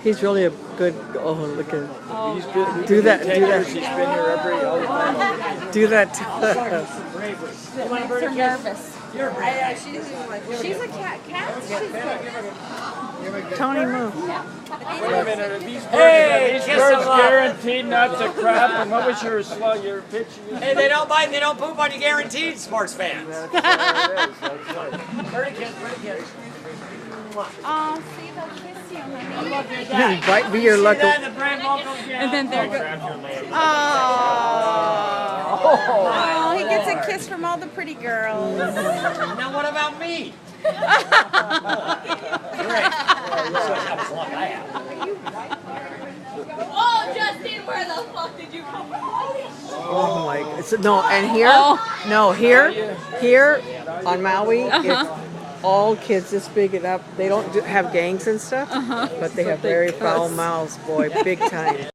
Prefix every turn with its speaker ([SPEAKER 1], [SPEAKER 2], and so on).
[SPEAKER 1] He's really a good. Oh, look at. Do that. Do that.
[SPEAKER 2] She's been here all the time.
[SPEAKER 1] Do that.
[SPEAKER 3] That makes her nervous. She's a cat.
[SPEAKER 1] Tony, move.
[SPEAKER 2] Wait a minute, are these birds guaranteed not to crap? And what was your pitch?
[SPEAKER 4] Hey, they don't bite, they don't poop on you guaranteed, Smarts fans.
[SPEAKER 3] Oh, see, they'll kiss you, honey.
[SPEAKER 1] Bite me your luck.
[SPEAKER 3] And then they're good. Oh, he gets a kiss from all the pretty girls.
[SPEAKER 4] Now what about me?
[SPEAKER 5] Oh, Justin, where the fuck did you come from?
[SPEAKER 1] Oh my. No, and here. No, here on Maui. It's all kids this big and up. They don't have gangs and stuff, but they have very foul mouths, boy, big time.